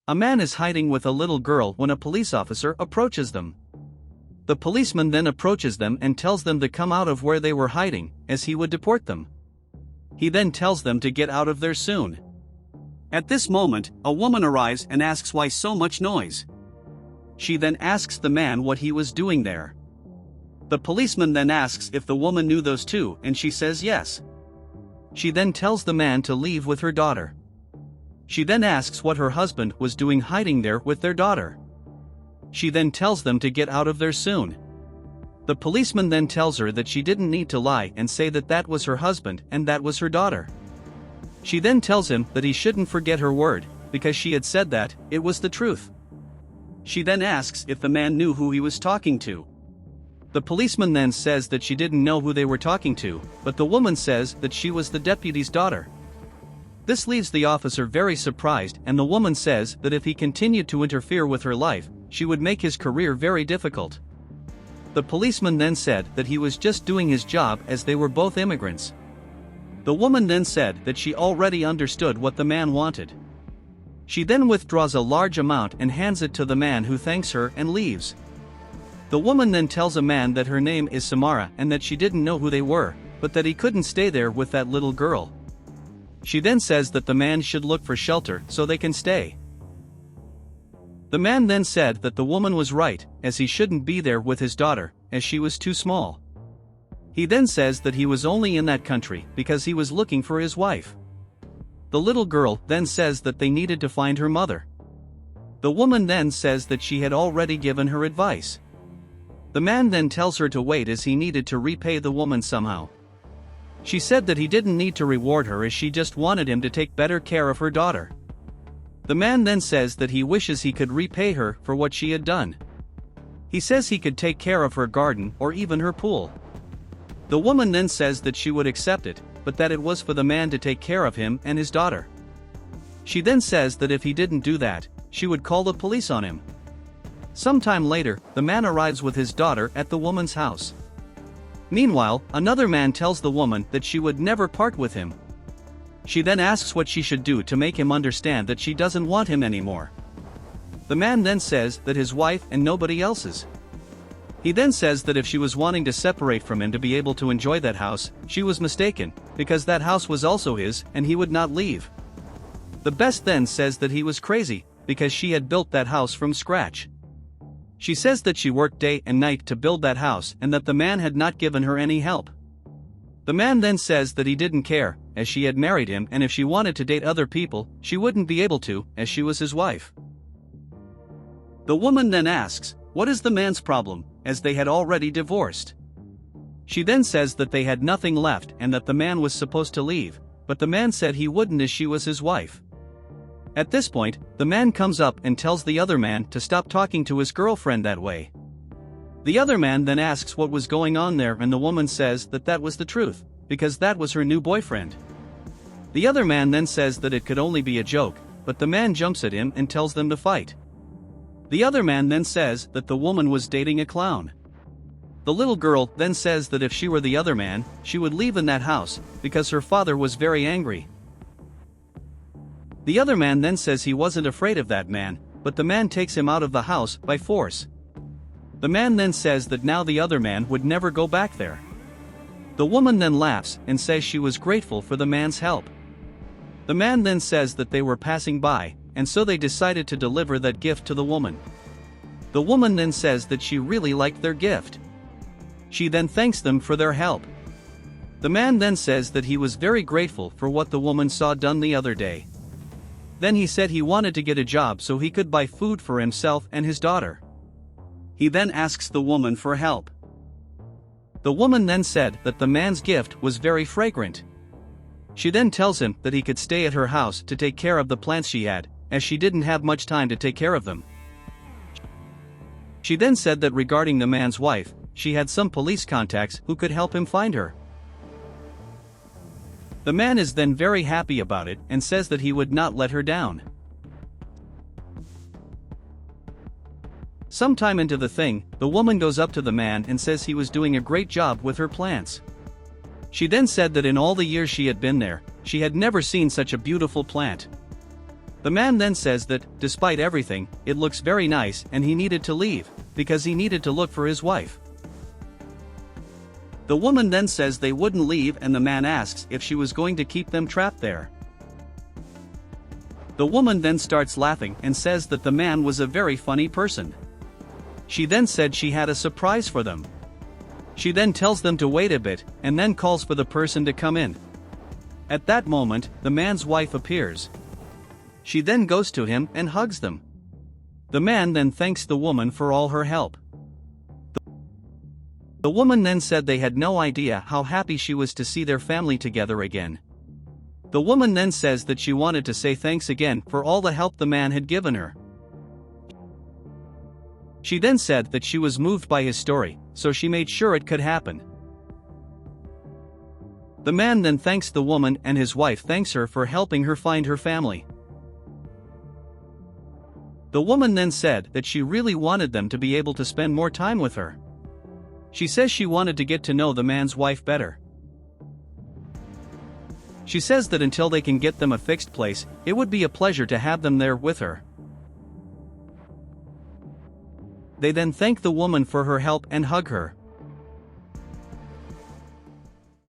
A man is hiding with a little girl when a police officer approaches them. The policeman then approaches them and tells them to come out of where they were hiding, as he would deport them. He then tells them to get out of there soon. At this moment, a woman arrives and asks why so much noise. She then asks the man what he was doing there. The policeman then asks if the woman knew those two, and she says yes. She then tells the man to leave with her daughter. She then asks what her husband was doing hiding there with their daughter. She then tells them to get out of there soon. The policeman then tells her that she didn't need to lie and say that that was her husband and that was her daughter. She then tells him that he shouldn't forget her word, because she had said that it was the truth. She then asks if the man knew who he was talking to. The policeman then says that she didn't know who they were talking to, but the woman says that she was the deputy's daughter. This leaves the officer very surprised, and the woman says that if he continued to interfere with her life, she would make his career very difficult. The policeman then said that he was just doing his job as they were both immigrants. The woman then said that she already understood what the man wanted. She then withdraws a large amount and hands it to the man, who thanks her and leaves. The woman then tells a man that her name is Samara and that she didn't know who they were, but that he couldn't stay there with that little girl. She then says that the man should look for shelter so they can stay. The man then said that the woman was right, as he shouldn't be there with his daughter, as she was too small. He then says that he was only in that country because he was looking for his wife. The little girl then says that they needed to find her mother. The woman then says that she had already given her advice. The man then tells her to wait, as he needed to repay the woman somehow. She said that he didn't need to reward her, as she just wanted him to take better care of her daughter. The man then says that he wishes he could repay her for what she had done. He says he could take care of her garden or even her pool. The woman then says that she would accept it, but that it was for the man to take care of him and his daughter. She then says that if he didn't do that, she would call the police on him. Sometime later, the man arrives with his daughter at the woman's house. Meanwhile, another man tells the woman that she would never part with him. She then asks what she should do to make him understand that she doesn't want him anymore. The man then says that his wife and nobody else's. He then says that if she was wanting to separate from him to be able to enjoy that house, she was mistaken, because that house was also his and he would not leave. The best then says that he was crazy, because she had built that house from scratch. She says that she worked day and night to build that house and that the man had not given her any help. The man then says that he didn't care, as she had married him, and if she wanted to date other people, she wouldn't be able to, as she was his wife. The woman then asks, what is the man's problem, as they had already divorced? She then says that they had nothing left and that the man was supposed to leave, but the man said he wouldn't, as she was his wife. At this point, the man comes up and tells the other man to stop talking to his girlfriend that way. The other man then asks what was going on there, and the woman says that that was the truth, because that was her new boyfriend. The other man then says that it could only be a joke, but the man jumps at him and tells them to fight. The other man then says that the woman was dating a clown. The little girl then says that if she were the other man, she would leave in that house, because her father was very angry. The other man then says he wasn't afraid of that man, but the man takes him out of the house by force. The man then says that now the other man would never go back there. The woman then laughs and says she was grateful for the man's help. The man then says that they were passing by, and so they decided to deliver that gift to the woman. The woman then says that she really liked their gift. She then thanks them for their help. The man then says that he was very grateful for what the woman saw done the other day. Then he said he wanted to get a job so he could buy food for himself and his daughter. He then asks the woman for help. The woman then said that the man's gift was very fragrant. She then tells him that he could stay at her house to take care of the plants she had, as she didn't have much time to take care of them. She then said that regarding the man's wife, she had some police contacts who could help him find her. The man is then very happy about it and says that he would not let her down. Sometime into the thing, the woman goes up to the man and says he was doing a great job with her plants. She then said that in all the years she had been there, she had never seen such a beautiful plant. The man then says that, despite everything, it looks very nice and he needed to leave, because he needed to look for his wife. The woman then says they wouldn't leave and the man asks if she was going to keep them trapped there. The woman then starts laughing and says that the man was a very funny person. She then said she had a surprise for them. She then tells them to wait a bit and then calls for the person to come in. At that moment, the man's wife appears. She then goes to him and hugs them. The man then thanks the woman for all her help. The woman then said they had no idea how happy she was to see their family together again. The woman then says that she wanted to say thanks again for all the help the man had given her. She then said that she was moved by his story, so she made sure it could happen. The man then thanks the woman and his wife thanks her for helping her find her family. The woman then said that she really wanted them to be able to spend more time with her. She says she wanted to get to know the man's wife better. She says that until they can get them a fixed place, it would be a pleasure to have them there with her. They then thank the woman for her help and hug her.